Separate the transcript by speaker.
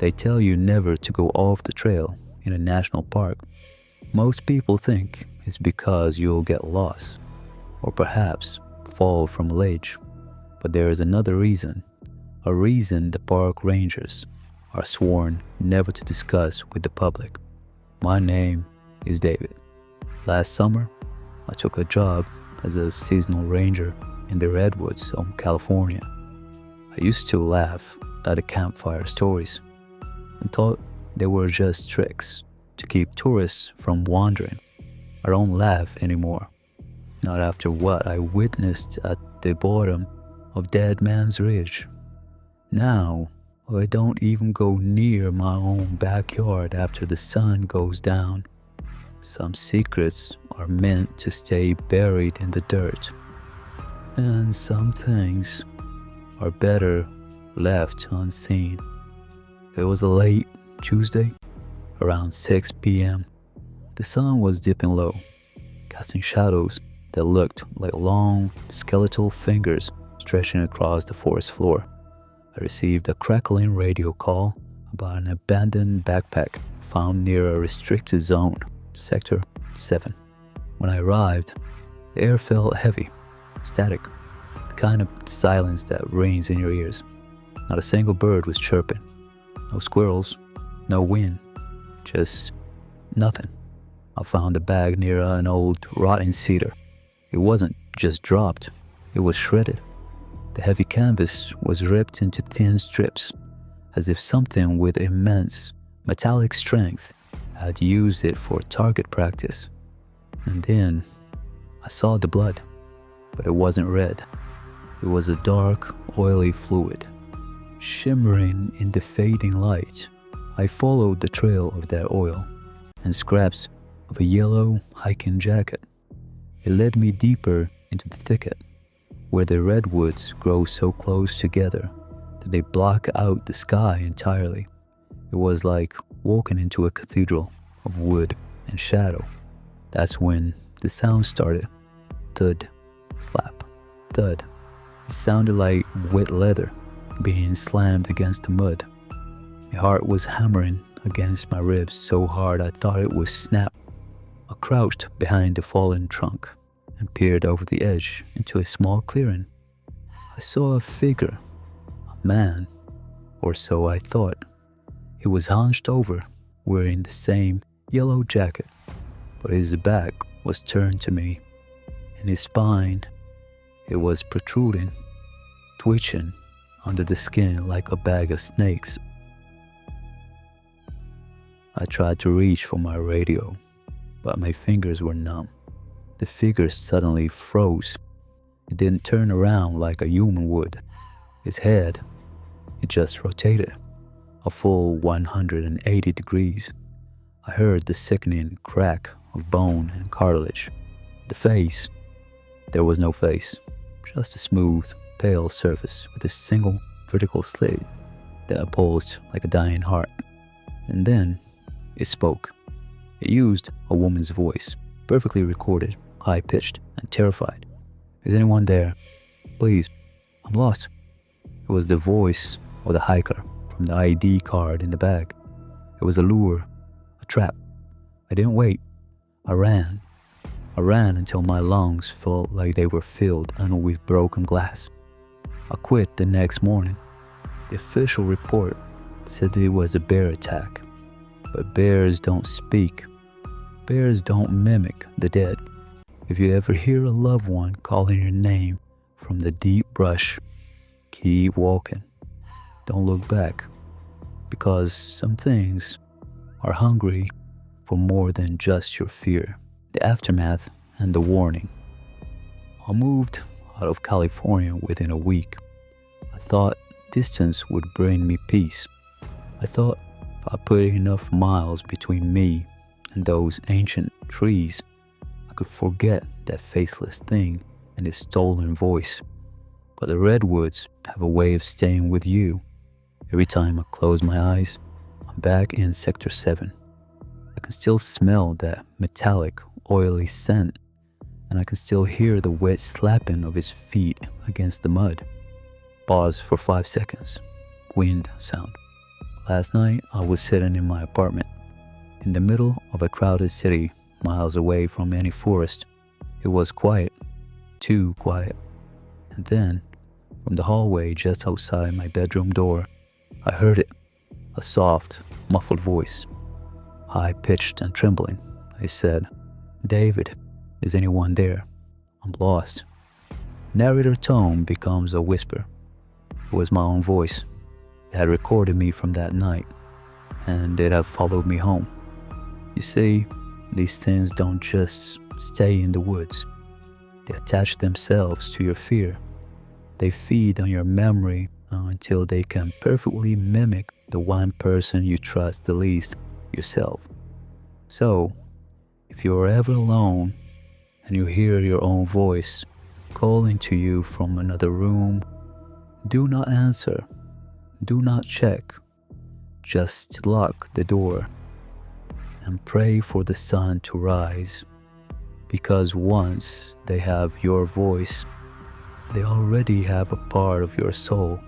Speaker 1: They tell you never to go off the trail in a national park. Most people think it's because you'll get lost, or perhaps fall from a ledge. But there is another reason, a reason the park rangers are sworn never to discuss with the public. My name is David. Last summer, I took a job as a seasonal ranger in the Redwoods of California. I used to laugh at the campfire stories and thought they were just tricks to keep tourists from wandering. I don't laugh anymore, not after what I witnessed at the bottom of Dead Man's Ridge. Now, I don't even go near my own backyard after the sun goes down. Some secrets are meant to stay buried in the dirt, and some things are better left unseen. It was a late Tuesday, around 6 p.m. The sun was dipping low, casting shadows that looked like long, skeletal fingers stretching across the forest floor. I received a crackling radio call about an abandoned backpack found near a restricted zone, Sector 7. When I arrived, the air felt heavy, static, the kind of silence that rings in your ears. Not a single bird was chirping. No squirrels, no wind, just nothing. I found a bag near an old rotting cedar. It wasn't just dropped, it was shredded. The heavy canvas was ripped into thin strips, as if something with immense metallic strength had used it for target practice. And then I saw the blood, but it wasn't red. It was a dark, oily fluid, shimmering in the fading light. I followed the trail of that oil and scraps of a yellow hiking jacket. It led me deeper into the thicket, where the redwoods grow so close together that they block out the sky entirely. It was like walking into a cathedral of wood and shadow. That's when the sound started. Thud, slap, thud. It sounded like wet leather being slammed against the mud. My heart was hammering against my ribs so hard I thought it would snap. I crouched behind the fallen trunk and peered over the edge into a small clearing. I saw a figure, a man, or so I thought. He was hunched over, wearing the same yellow jacket, but his back was turned to me, and his spine, it was protruding, twitching under the skin like a bag of snakes. I tried to reach for my radio, but my fingers were numb. The figure suddenly froze. It didn't turn around like a human would. Its head, it just rotated, a full 180 degrees. I heard the sickening crack of bone and cartilage. The face, there was no face, just a smooth, pale surface with a single vertical slit that pulsed like a dying heart. And then it spoke. It used a woman's voice, perfectly recorded, high-pitched, and terrified. Is anyone there? Please, I'm lost. It was the voice of the hiker from the ID card in the bag. It was a lure, a trap. I didn't wait. I ran. I ran until my lungs felt like they were filled and with broken glass. I quit the next morning. The official report said it was a bear attack. But bears don't speak. Bears don't mimic the dead. If you ever hear a loved one calling your name from the deep brush, keep walking. Don't look back, because some things are hungry for more than just your fear. The aftermath and the warning. I moved out of California within a week. I thought distance would bring me peace. I thought if I put enough miles between me and those ancient trees, I could forget that faceless thing and its stolen voice. But the redwoods have a way of staying with you. Every time I close my eyes, I'm back in Sector 7. I can still smell that metallic, oily scent, and I can still hear the wet slapping of his feet against the mud. Pause for 5 seconds. Wind sound. Last night, I was sitting in my apartment, in the middle of a crowded city, miles away from any forest. It was quiet, too quiet. And then, from the hallway just outside my bedroom door, I heard it, a soft, muffled voice, high-pitched and trembling. I said, "David, is anyone there? I'm lost." Narrator tone becomes a whisper. It was my own voice. It had recorded me from that night, and it had followed me home. You see, these things don't just stay in the woods. They attach themselves to your fear. They feed on your memory until they can perfectly mimic the one person you trust the least, yourself. So, if you're ever alone and you hear your own voice calling to you from another room, do not answer. Do not check. Just lock the door and pray for the sun to rise, because once they have your voice, they already have a part of your soul